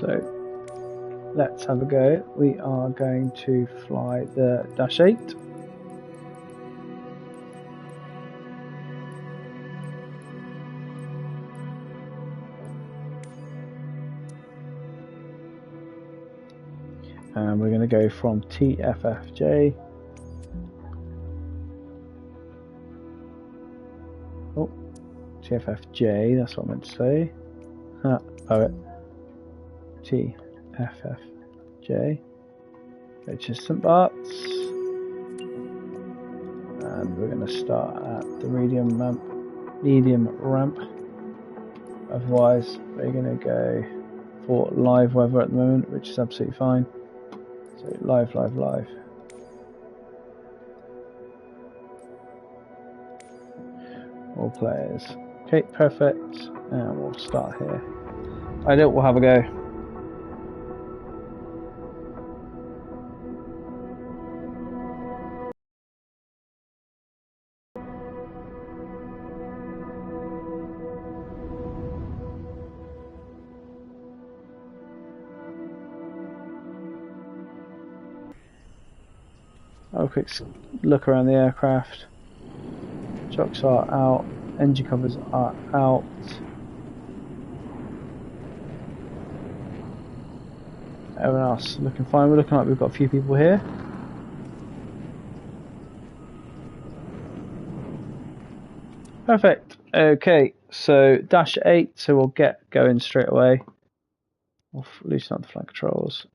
So let's have a go. We are going to fly the Dash 8. And we're going to go from TFFJ. Oh, TFFJ, that's what I meant to say. Poet. TFFJ. Go to St Barts. And we're going to start at the medium ramp. Otherwise, we're going to go for live weather at the moment, which is absolutely fine. So live. All players. Okay, perfect. And we'll start here. We'll have a go. Have a quick look around the aircraft. Chocks are out, engine covers are out. Everyone else looking fine. We're looking like we've got a few people here. Perfect. Okay, so Dash 8, so we'll get going straight away. We'll loosen up the flight controls.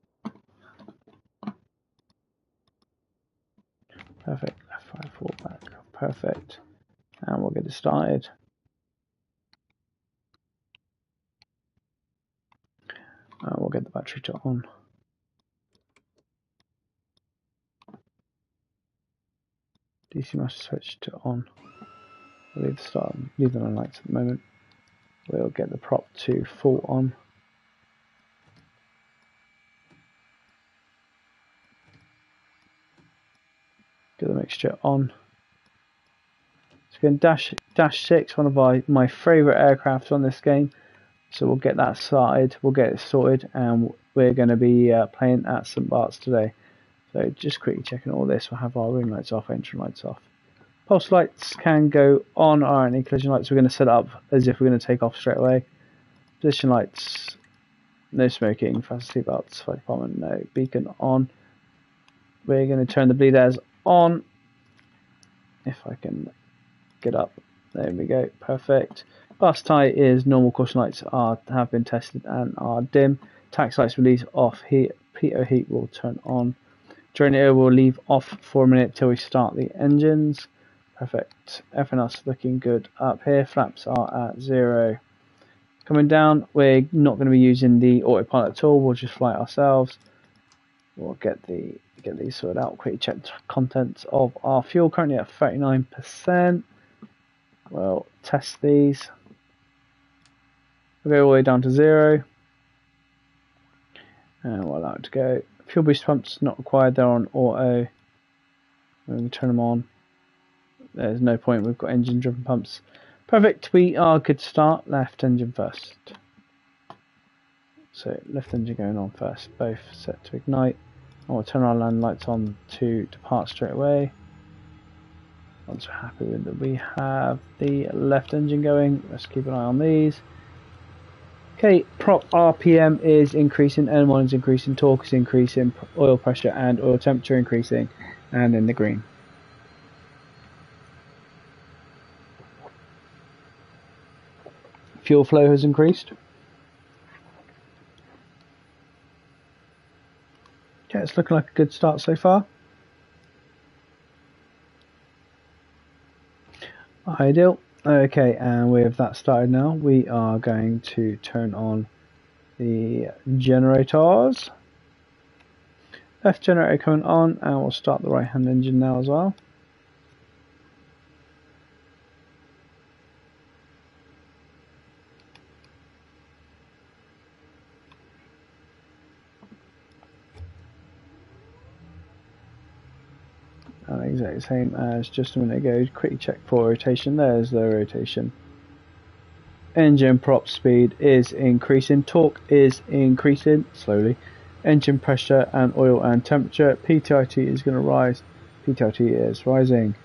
Perfect. Left, right, forward, back. Perfect. And we'll get it started. We'll get the battery to on. DC master switch to on. We'll leave them on lights at the moment. We'll get the prop to full on. Get the mixture on. So again, Dash 6, one of my favourite aircraft on this game. So we'll get that started, we'll get it sorted, and we're going to be playing at St Barts today. So just quickly checking all this, we'll have our ring lights off, engine lights off. Pulse lights can go on, any collision lights we're going to set up as if we're going to take off straight away. Position lights, no smoking, fast seatbelts, flight department, no. Beacon on. We're going to turn the bleed airs on. If I can get up, there we go, perfect. Blast tie is normal, caution lights have been tested and are dim. Tax lights release off, PO heat will turn on. Generator will leave off for a minute till we start the engines. Perfect. Everything else looking good up here. Flaps are at 0. Coming down, we're not going to be using the autopilot at all. We'll just fly it ourselves. We'll get these sorted out. Quickly check the contents of our fuel. Currently at 39%. We'll test these. We'll go all the way down to 0. And we'll allow it to go. Fuel boost pumps not required. They're on auto. We're going to turn them on. There's no point, we've got engine driven pumps. Perfect, we are good to start. Left engine first. So left engine going on first, both set to ignite. And we'll turn our land lights on to depart straight away. Once we're happy with that, we have the left engine going. Let's keep an eye on these. Okay, prop RPM is increasing, N1 is increasing, torque is increasing, oil pressure and oil temperature increasing, and in the green. Fuel flow has increased. Okay, it's looking like a good start so far. Ideal. Okay, and with that started now, we are going to turn on the generators. Left generator coming on, and we'll start the right hand engine now as well. Exactly the same as just a minute ago. Quickly check for rotation. There's the rotation. Engine prop speed is increasing, torque is increasing slowly, engine pressure and oil and temperature. PTIT is going to rise, PTIT is rising.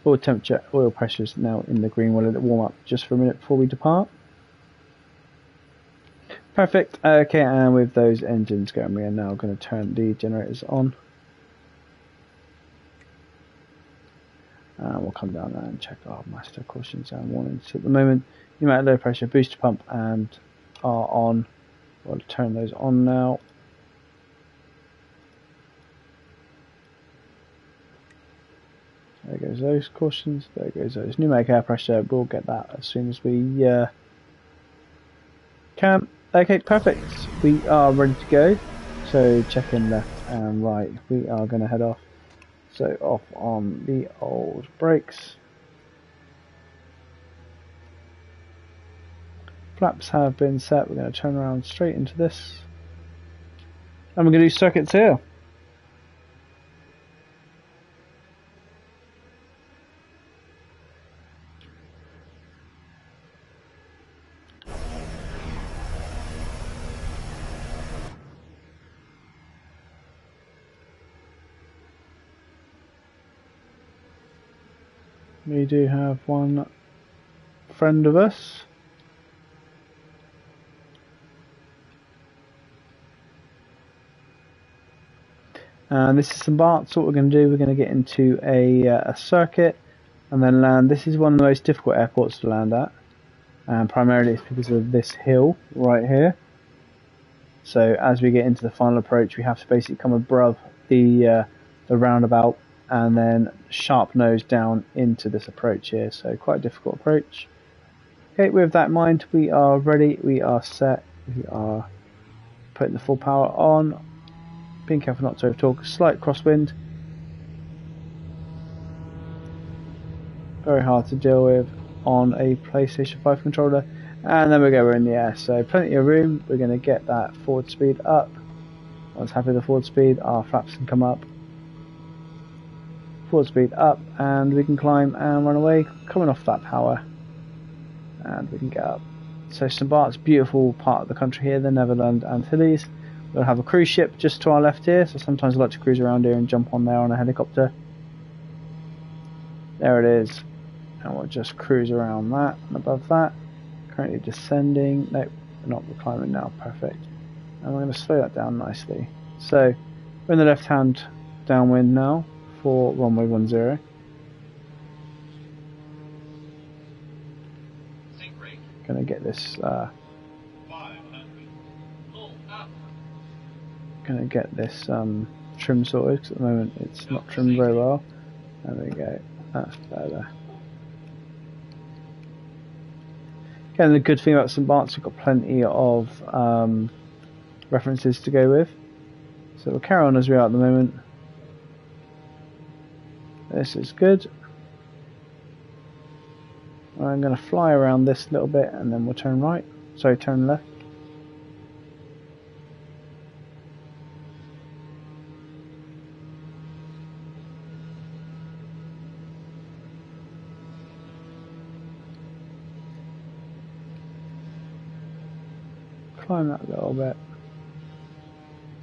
Oil temperature, oil pressure is now in the green. We'll let it warm up just for a minute before we depart. Perfect. Okay, and with those engines going, we are now going to turn the generators on. And we'll come down there and check our master cautions and warnings. So at the moment, pneumatic low pressure booster pump and are on. We'll turn those on now. There goes those cautions, there goes those. Pneumatic air pressure, we'll get that as soon as we can. Okay, perfect. We are ready to go. So check in left and right. We are going to head off. So off on the old brakes. Flaps have been set. We're going to turn around straight into this. And we're going to do circuits here. We do have one friend of us. And this is St Barts. What we're going to do, we're going to get into a circuit and then land. This is one of the most difficult airports to land at. And primarily it's because of this hill right here. So as we get into the final approach, we have to basically come above the roundabout and then sharp nose down into this approach here. So quite a difficult approach. Okay, with that in mind, we are ready, we are set, we are putting the full power on. Being careful not to overtalk, slight crosswind. Very hard to deal with on a PlayStation 5 controller. And then we go, we're in the air, so plenty of room. We're going to get that forward speed up. Once happy with the forward speed, our flaps can come up. Forward speed up, and we can climb and run away, coming off that power. And we can get up. So St Barts, beautiful part of the country here, the Netherlands Antilles. We'll have a cruise ship just to our left here, so sometimes I like to cruise around here and jump on there on a helicopter. There it is. And we'll just cruise around that and above that. Currently descending. Nope, we're not, we're climbing now. Perfect. And we're going to slow that down nicely. So we're in the left hand downwind now for runway 10. Going to get this trim sorted, because at the moment it's not trimmed very well. There we go, that's better. Again, the good thing about St Barts, we've got plenty of references to go with. So we'll carry on as we are at the moment. This is good. I'm going to fly around this little bit and then we'll turn right. Sorry, turn left. Climb that a little bit.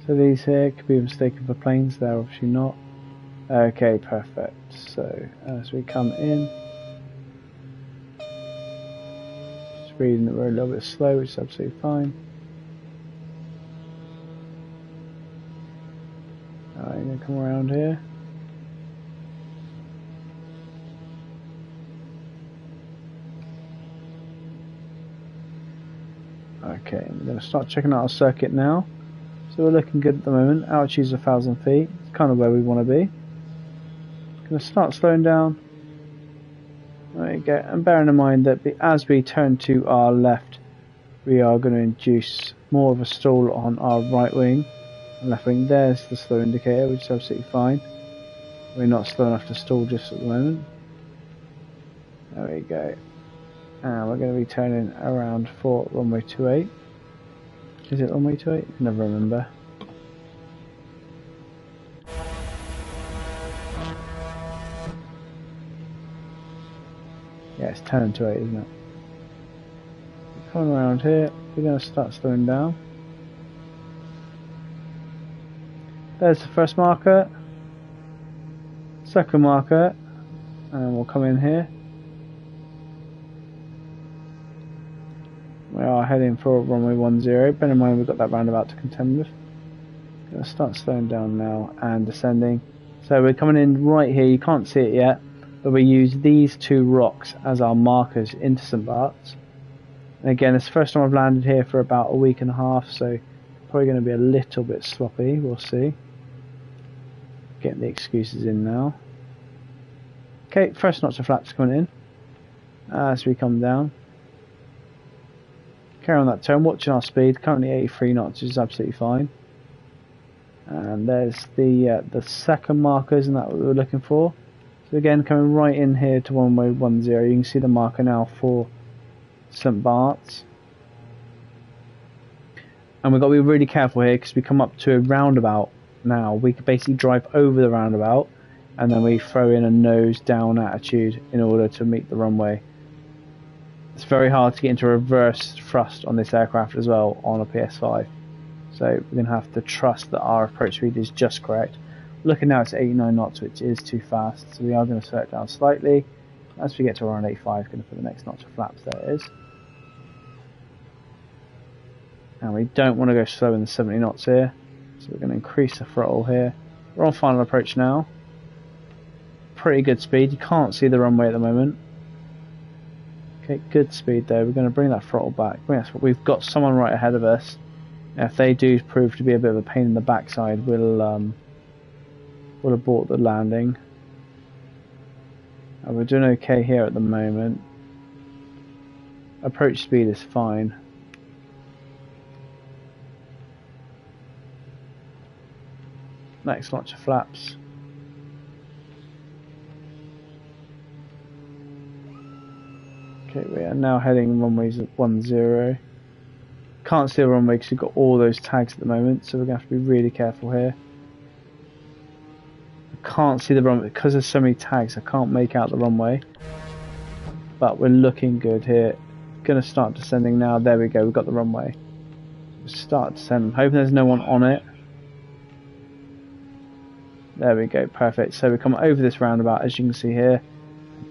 So these here could be mistaken for planes, they're obviously not. Okay, perfect. So as we come in, just reading that we're a little bit slow, which is absolutely fine. Alright, I'm going to come around here. Okay, we're going to start checking out our circuit now. So we're looking good at the moment. Altitude's 1,000 feet. It's kind of where we want to be. Going to start slowing down. There you go. And bearing in mind that as we turn to our left, we are going to induce more of a stall on our right wing and left wing. There's the slow indicator, which is absolutely fine. We're not slow enough to stall just at the moment. There we go. And we're going to be turning around for runway 28. Is it runway 28? I can never remember. 10 and 8, isn't it? Coming around here, we're going to start slowing down. There's the first marker, second marker, and we'll come in here. We are heading for runway 10. Bear in mind we've got that roundabout to contend with. Going to start slowing down now and descending. So we're coming in right here. You can't see it yet, but we use these two rocks as our markers into St Barts. And again, it's the first time I've landed here for about a week and a half, so probably going to be a little bit sloppy. We'll see. Getting the excuses in now. Okay, first notch of flaps coming in as we come down. Carry on that turn, watching our speed, currently 83 knots, which is absolutely fine. And there's the second marker, isn't that what we were looking for? So again, coming right in here to runway 10, you can see the marker now for St Barts. And we've got to be really careful here because we come up to a roundabout now. We could basically drive over the roundabout and then we throw in a nose down attitude in order to meet the runway. It's very hard to get into reverse thrust on this aircraft as well on a PS5, so we're going to have to trust that our approach speed is just correct. Looking now, it's 89 knots, which is too fast, so we are going to slow it down slightly. As we get to around 85, going to put the next notch of flaps. There it is. And we don't want to go slower than 70 knots here, so we're going to increase the throttle here. We're on final approach now. Pretty good speed. You can't see the runway at the moment. Okay, good speed though. We're going to bring that throttle back. We've got someone right ahead of us. If they do prove to be a bit of a pain in the backside, we'll abort the landing. We're doing okay here at the moment. Approach speed is fine. Next launch of flaps. Okay, we are now heading runways at 10. Can't see the runway because we've got all those tags at the moment, so we're going to have to be really careful here. I can't see the runway because there's so many tags. I can't make out the runway, but we're looking good here. Going to start descending now. There we go. We've got the runway. We'll start descending. Hoping there's no one on it. There we go. Perfect. So we come over this roundabout, as you can see here.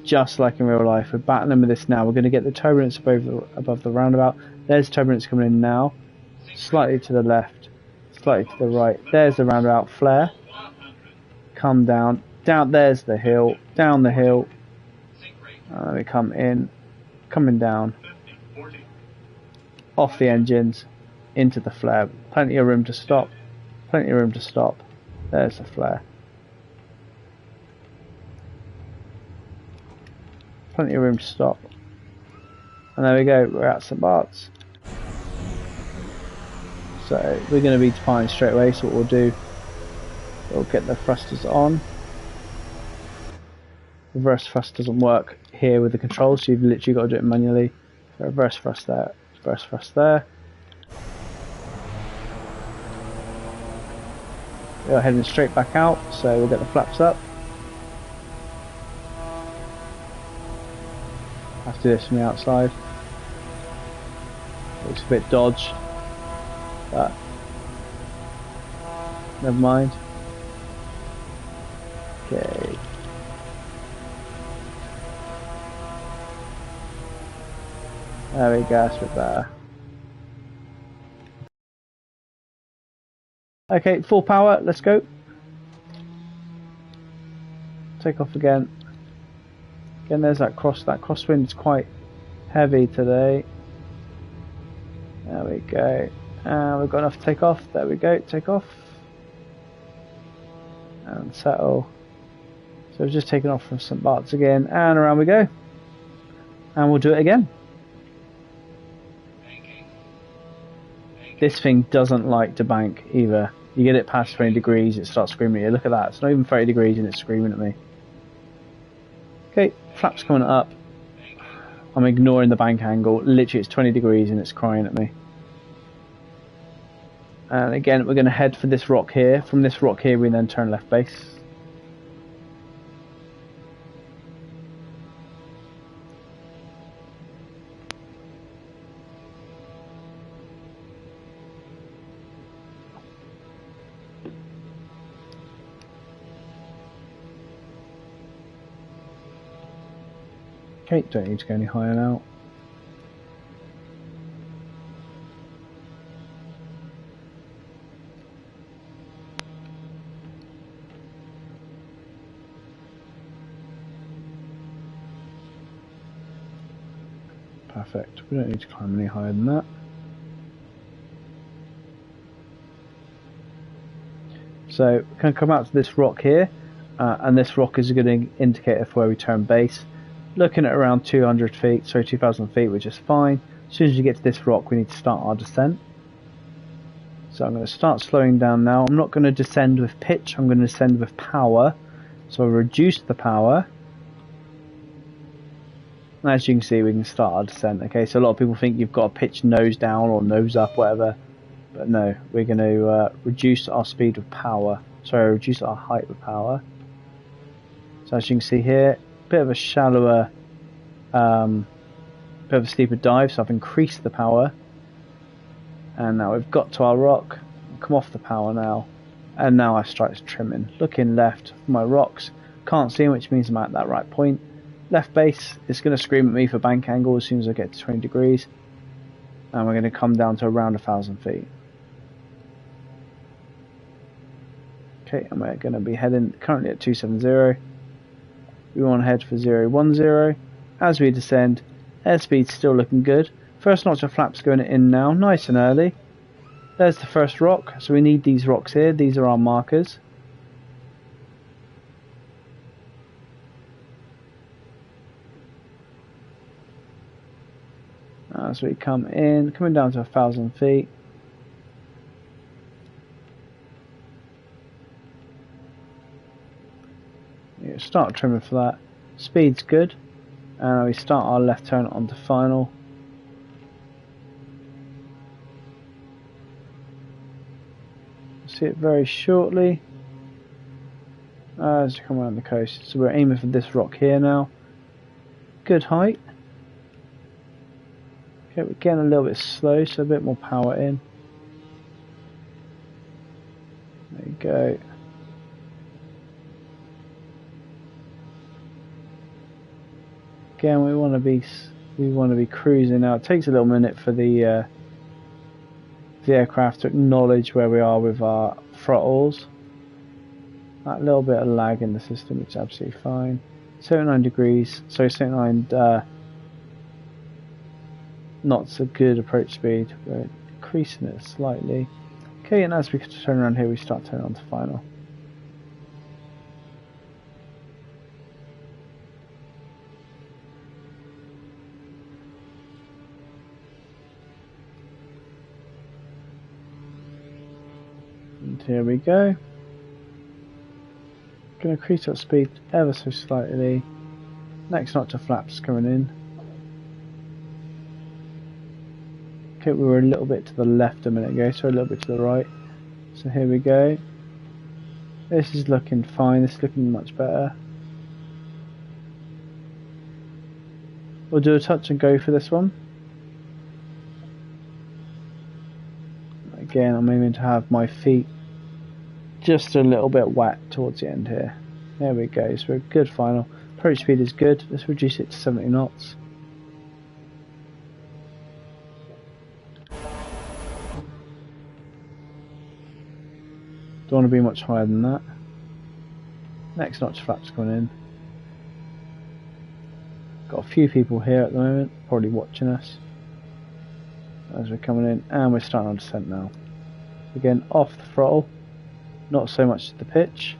Just like in real life, we're battling with this now. We're going to get the turbulence above the roundabout. There's turbulence coming in now. Slightly to the left, slightly to the right. There's the roundabout flare. Come down. Down. There's the hill. Down the hill. And we come in. Coming down. Off the engines. Into the flare. Plenty of room to stop. Plenty of room to stop. There's the flare. Plenty of room to stop. And there we go, we're at St Barts. So we're going to be departing straight away, so what we'll do, we'll get the thrusters on. Reverse thrust doesn't work here with the controls, so you've literally got to do it manually. So reverse thrust there, reverse thrust there. We're heading straight back out, so we'll get the flaps up. Have to do this from the outside. Looks a bit dodge, but never mind. Okay. There we go, that's a bit better. Okay, full power, let's go. Take off again. Again, there's that crosswind is quite heavy today. There we go. And we've got enough to take off. There we go, take off. And settle. So we've just taken off from St Barts again, and around we go. And we'll do it again. This thing doesn't like to bank either. You get it past 20 degrees, it starts screaming at you. Look at that, it's not even 30 degrees and it's screaming at me. Okay, flaps coming up. I'm ignoring the bank angle. Literally it's 20 degrees and it's crying at me. And again, we're going to head for this rock here. From this rock here we then turn left base. Okay, don't need to go any higher now. Perfect. We don't need to climb any higher than that. So we can come out to this rock here, and this rock is a good indicator for where we turn base. Looking at around 200 feet, sorry 2,000 feet, which is fine. As soon as you get to this rock, we need to start our descent. So I'm going to start slowing down now. I'm not going to descend with pitch, I'm going to descend with power. So I'll reduce the power. And as you can see, we can start our descent. Okay, so a lot of people think you've got to pitch nose down or nose up, whatever. But no, we're going to reduce our speed with power. Sorry, reduce our height with power. So as you can see here, bit of a shallower, bit of a steeper dive. So I've increased the power. And now we've got to our rock. Come off the power now. And now I start trimming. Looking left for my rocks. Can't see them, which means I'm at that right point. Left base is going to scream at me for bank angle as soon as I get to 20 degrees. And we're going to come down to around 1,000 feet. Okay, and we're going to be heading currently at 270. We want to head for 010. As we descend, airspeed's still looking good. First notch of flaps going in now, nice and early. There's the first rock, so we need these rocks here. These are our markers. As we come in, coming down to 1,000 feet. You start trimming for that. Speed's good. And we start our left turn onto final. See it very shortly as you come around the coast. So we're aiming for this rock here now. Good height. Okay, we're getting a little bit slow, so a bit more power in. There you go. Again, we want to be cruising now. It takes a little minute for the aircraft to acknowledge where we are with our throttles. That little bit of lag in the system, which is absolutely fine. 79 degrees, so 79 knots a good approach speed. We're increasing it slightly. Okay, and as we turn around here, we start turning on to final. And here we go. Going to increase our speed ever so slightly. Next notch of flaps coming in. Okay, we were a little bit to the left a minute ago, so a little bit to the right. So here we go. This is looking fine, this is looking much better. We'll do a touch and go for this one. Again, I'm aiming to have my feet just a little bit wet towards the end here. There we go, so we're good final. Approach speed is good, let's reduce it to 70 knots. Don't want to be much higher than that. Next notch flaps coming in. Got a few people here at the moment, probably watching us as we're coming in, and we're starting our descent now. Again, off the throttle, not so much the pitch.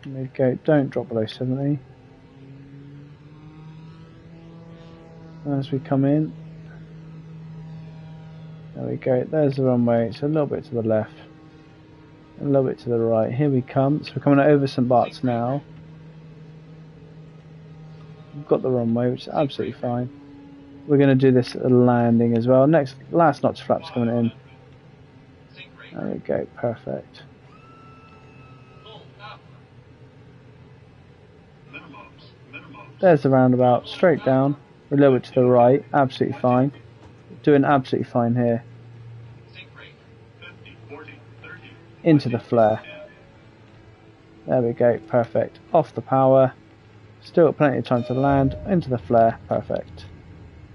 There we go, don't drop below 70. As we come in, there we go, there's the runway. It's a little bit to the left, a little bit to the right. Here we come, so we're coming over St Barts now. We've got the runway, which is absolutely fine. We're going to do this at the landing as well. Last notch flaps coming in. There we go, perfect. There's the roundabout, straight down. We're a little bit to the right, absolutely fine. Doing absolutely fine here. into the flare. There we go, perfect. Off the power. Still plenty of time to land. Into the flare, perfect.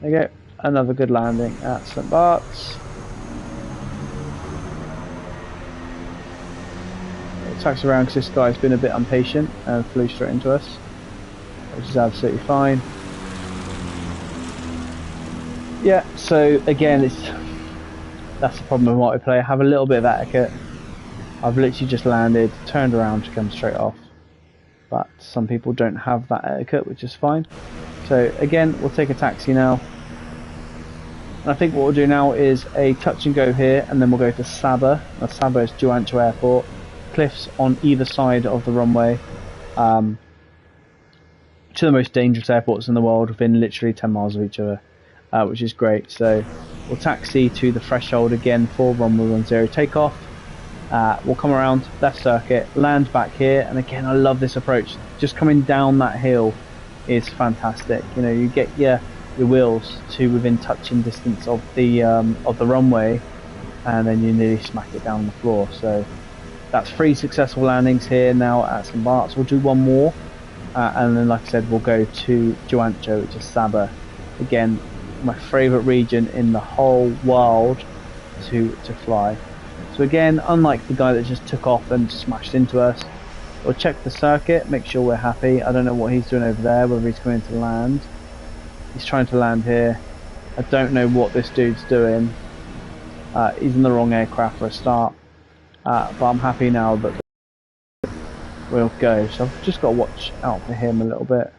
There you go, another good landing at St Barts. Taxi around because this guy's been a bit impatient and flew straight into us, which is absolutely fine. Yeah, so again, that's the problem with multiplayer. Have a little bit of etiquette. I've literally just landed, turned around to come straight off, but some people don't have that etiquette, which is fine. So again, we'll take a taxi now. And I think what we'll do now is a touch and go here, and then we'll go to Saba. Now, Saba is Juancho Airport. Cliffs on either side of the runway. Two of the most dangerous airports in the world, within literally 10 miles of each other, which is great. So we'll taxi to the threshold again for runway 10 takeoff. We'll come around left circuit, land back here, and again, I love this approach. Just coming down that hill is fantastic. You know, you get your wheels to within touching distance of the runway, and then you nearly smack it down on the floor. So that's 3 successful landings here now at St Barts. We'll do one more, and then, like I said, we'll go to Juancho, which is Saba. Again, my favourite region in the whole world to fly. So again, unlike the guy that just took off and smashed into us, we'll check the circuit, make sure we're happy. I don't know what he's doing over there, whether he's coming to land. He's trying to land here. I don't know what this dude's doing. He's in the wrong aircraft for a start. But I'm happy now that we'll go. So I've just got to watch out for him a little bit.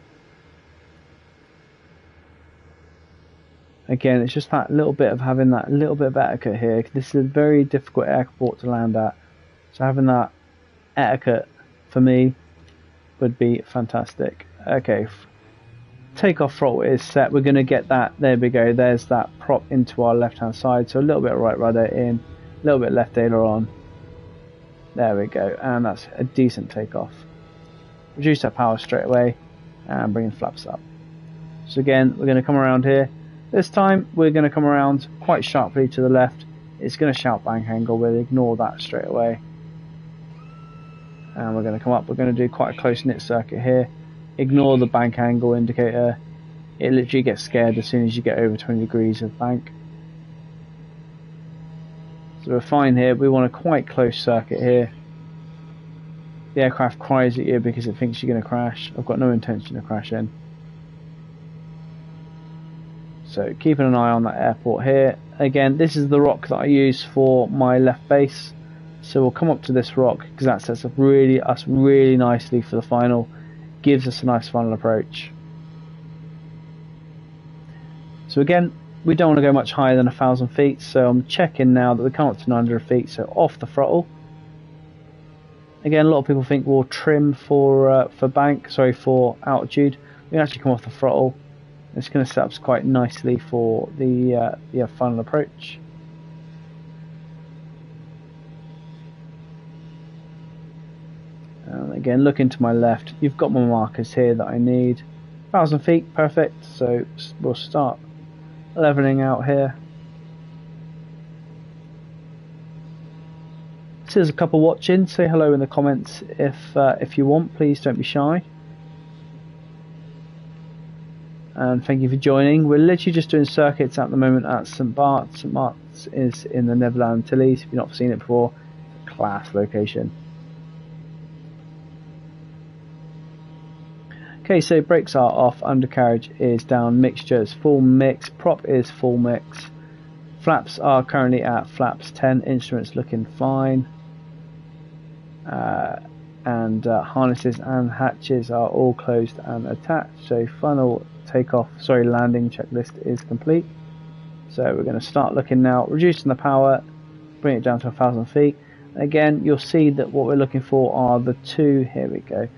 Again, it's just that little bit of having that little bit of etiquette here. This is a very difficult airport to land at. So having that etiquette for me would be fantastic. Okay, takeoff throttle is set. We're going to get that. There we go. There's that prop into our left hand side. So a little bit of right rudder in, a little bit left aileron. There we go, and that's a decent takeoff. Reduce that power straight away and bring the flaps up. So again, we're going to come around here. This time we're going to come around quite sharply to the left. It's going to shout bank angle. We'll ignore that straight away. And we're going to come up. We're going to do quite a close knit circuit here. Ignore the bank angle indicator. It literally gets scared as soon as you get over 20 degrees of bank. So we're fine here. We want a quite close circuit here. The aircraft cries at you because it thinks you're going to crash. I've got no intention of crashing. So keeping an eye on that airport here. Again, this is the rock that I use for my left base. So we'll come up to this rock because that sets up us really nicely for the final. Gives us a nice final approach. So again, we don't want to go much higher than 1,000 feet. So I'm checking now that we come up to 900 feet. So off the throttle. Again, a lot of people think we'll trim for altitude. We actually come off the throttle. It's going to set up quite nicely for the final approach. And again, looking to my left, you've got my markers here that I need. 1,000 feet, perfect. So we'll start leveling out here. So there's a couple watching. Say hello in the comments if you want. Please don't be shy. And thank you for joining. We're literally just doing circuits at the moment at St Barts. St Barts is in the Netherlands Antilles. If you've not seen it before, class location. Okay, so brakes are off, undercarriage is down, mixture is full mix, prop is full mix. Flaps are currently at flaps 10, instruments looking fine. And harnesses and hatches are all closed and attached. So final landing checklist is complete. So we're going to start looking now, reducing the power, bring it down to 1,000 feet. Again, you'll see that what we're looking for are the two, here we go.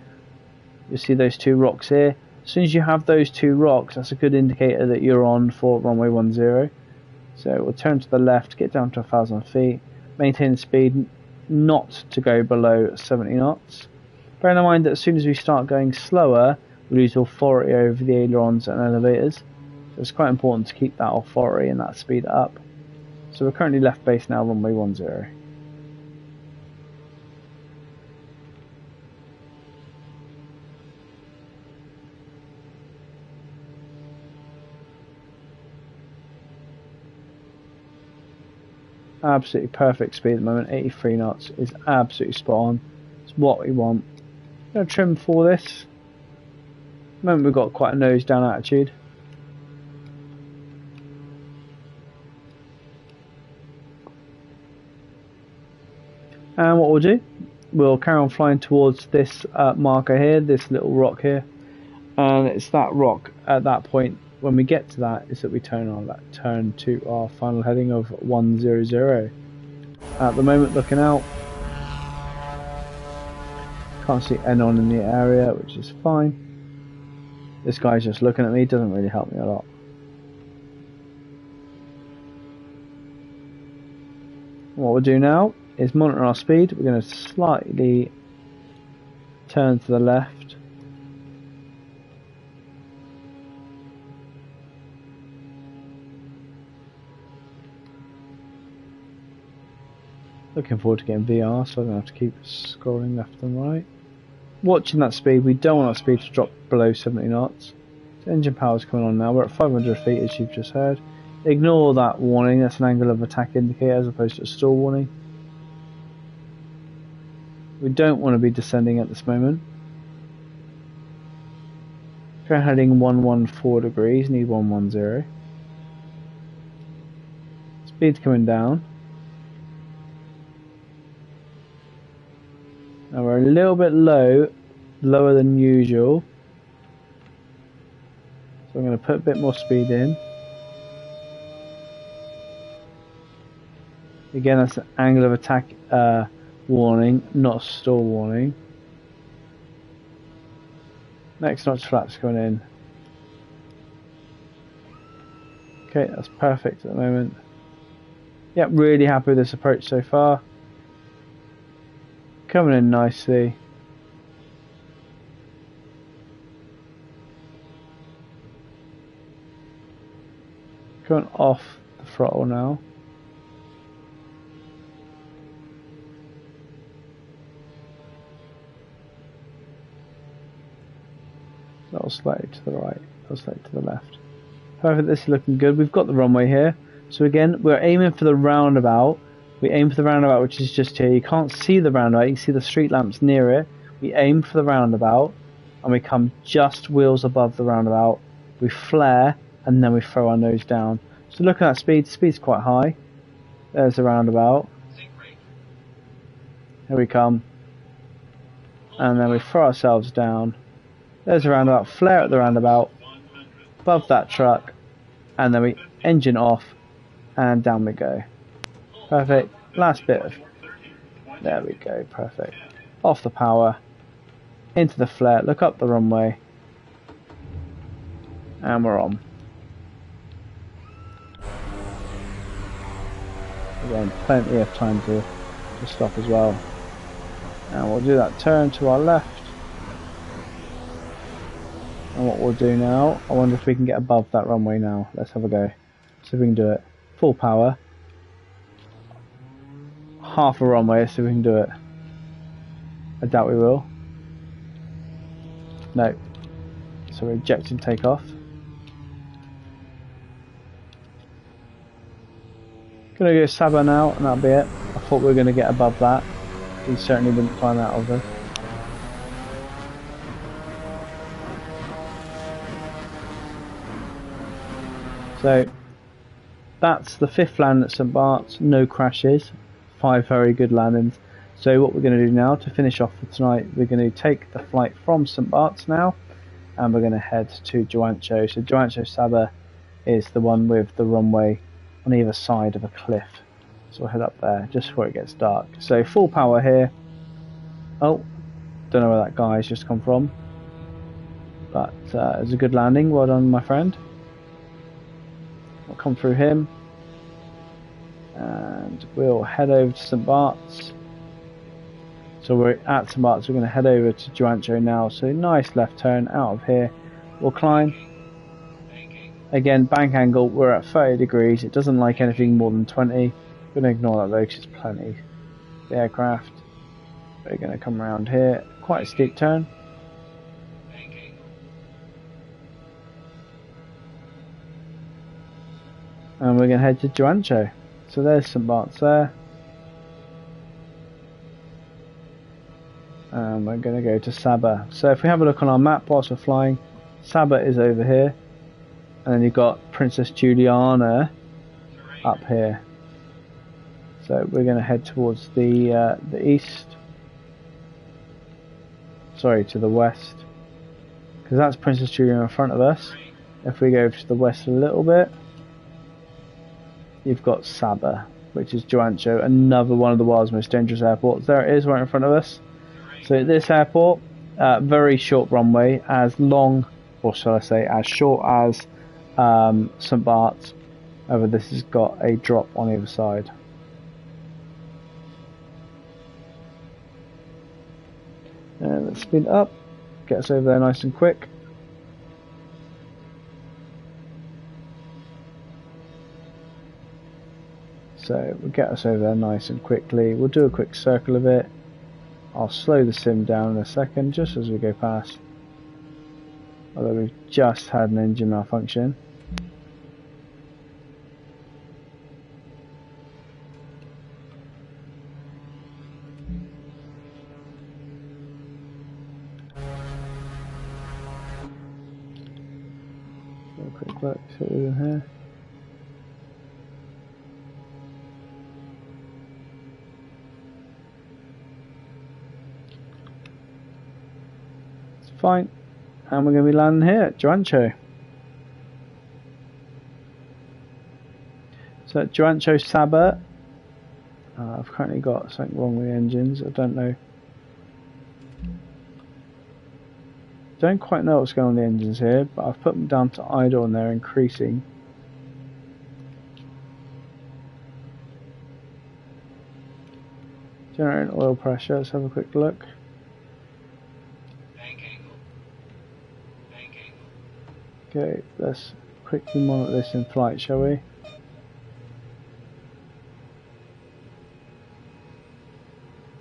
You'll see those two rocks here. As soon as you have those two rocks, that's a good indicator that you're on for runway 10. So we'll turn to the left, get down to 1,000 feet, maintain the speed, not to go below 70 knots. Bear in mind that as soon as we start going slower, we lose authority over the ailerons and elevators. So it's quite important to keep that authority and that speed up. So we're currently left base now, runway 10. Absolutely perfect speed at the moment. 83 knots is absolutely spot on. It's what we want. Going to trim for this. At the moment we've got quite a nose down attitude. And what we'll do, we'll carry on flying towards this marker here, this little rock here. And it's that rock at that point, when we get to that, is that we turn to our final heading of 100. At the moment, looking out, can't see anyone in the area, which is fine. This guy's just looking at me, doesn't really help me a lot. What we'll do now is monitor our speed. We're going to slightly turn to the left. Looking forward to getting VR, so I'm going to have to keep scrolling left and right. Watching that speed, we don't want our speed to drop below 70 knots. So engine power is coming on now. We're at 500 feet, as you've just heard. Ignore that warning, that's an angle of attack indicator as opposed to a stall warning. We don't want to be descending at this moment. We're heading 114 degrees, need 110. Speed's coming down. Now we're a little bit lower than usual. So I'm going to put a bit more speed in. Again, that's an angle of attack warning, not a stall warning. Next notch flaps going in. Okay, that's perfect at the moment. Yep, really happy with this approach so far. Coming in nicely. Going off the throttle now. That'll slightly to the right, that'll slightly to the left. Perfect, this is looking good. We've got the runway here. So again, we're aiming for the roundabout. We aim for the roundabout, which is just here. You can't see the roundabout, you can see the street lamps near it. We aim for the roundabout, and we come just wheels above the roundabout. We flare, and then we throw our nose down. So look at that speed, speed's quite high. There's the roundabout. Here we come. And then we throw ourselves down. There's the roundabout, flare at the roundabout, above that truck, and then we engine off, and down we go. Perfect. Last bit of... There we go, perfect. Off the power, into the flare, look up the runway, and we're on. Again, plenty of time to stop as well. And we'll do that turn to our left. And what we'll do now, I wonder if we can get above that runway now. Let's have a go. See if we can do it. Full power. Half a runway, so we can do it. I doubt we will. No. So we're ejecting takeoff. Gonna go Saba now, and that'll be it. I thought we were gonna get above that. We certainly wouldn't find that over. So that's the 5th landing at St Barts, no crashes, 5 very good landings. So what we're going to do now to finish off for tonight, we're going to take the flight from St Barts now, and we're going to head to Juancho. So Juancho Saba is the one with the runway on either side of a cliff. So we'll head up there just before it gets dark. So full power here. Oh, don't know where that guy's just come from, but it was a good landing. Well done, my friend. We'll come through him, and we'll head over to St Barts. So we're at St Barts, we're going to head over to Juancho now. So nice left turn out of here. We'll climb. Again, bank angle, we're at 30 degrees. It doesn't like anything more than 20. We're going to ignore that though, because it's plenty. The aircraft. We're going to come around here. Quite a steep turn. And we're going to head to Juancho. So there's St Barts there. And we're going to go to Saba. So if we have a look on our map whilst we're flying, Saba is over here. And then you've got Princess Juliana up here. So we're going to head towards the east. Sorry, to the west. Because that's Princess Juliana in front of us. If we go to the west a little bit, you've got Saba, which is Joancho, another one of the world's most dangerous airports. There it is, right in front of us. So this airport, very short runway, as long, or shall I say, as short as St Barts. However, this has got a drop on either side. And let's speed it up, get us over there nice and quick. So we'll get us over there nice and quickly. We'll do a quick circle of it. I'll slow the sim down in a second just as we go past. Although we've just had an engine malfunction. Do a quick look, see what we're doing here. Fine, and we're going to be landing here at Joancho. So at Joancho Saba, I've currently got something wrong with the engines. I don't quite know what's going on with the engines here, but I've put them down to idle and they're increasing. Generating oil pressure, let's have a quick look. Okay, let's quickly monitor this in flight, shall we?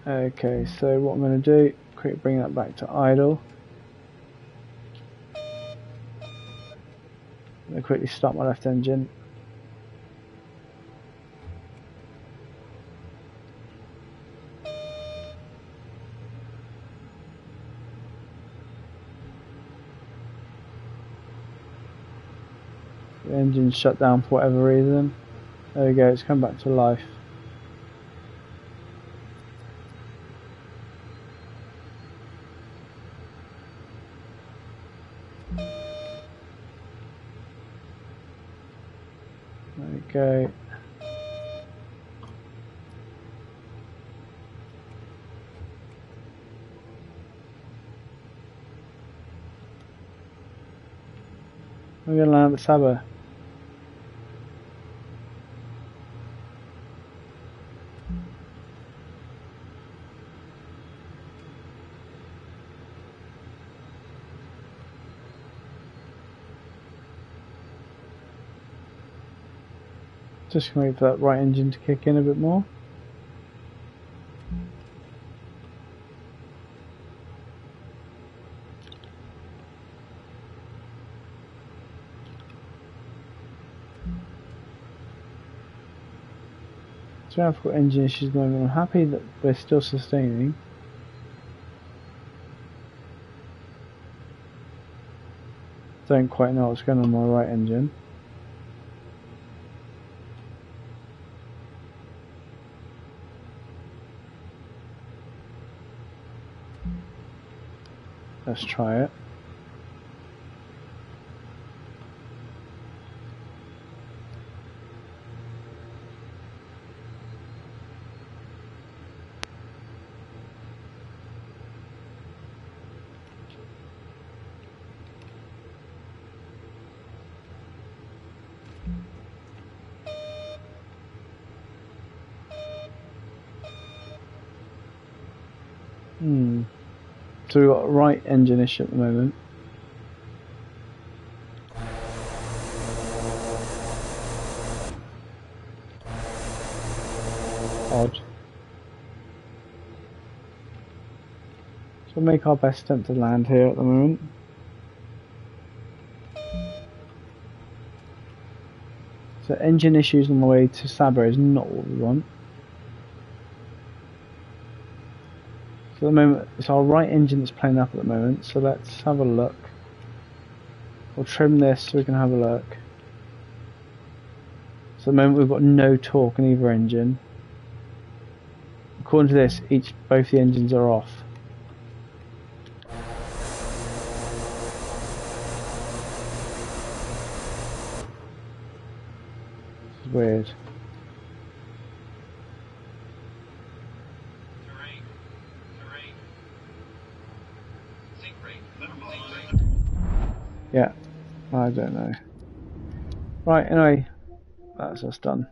Okay, so what I'm going to do, quick bring that back to idle. I'm going to quickly start my left engine. The engine's shut down for whatever reason. There we go, it's come back to life. There we go. We're going to land at Saba. Just going to wait for that right engine to kick in a bit more. So I've got engine issues at the moment. I'm happy that we're still sustaining. Don't quite know what's going on with my right engine. Let's try it. So we've got a right engine issue at the moment. Odd. So we'll make our best attempt to land here at the moment. So engine issues on the way to Saba is not what we want. So at the moment, it's our right engine that's playing up at the moment, so let's have a look. We'll trim this so we can have a look. So at the moment we've got no torque in either engine. According to this, both the engines are off. This is weird. Yeah, I don't know. Right, anyway, that's us done.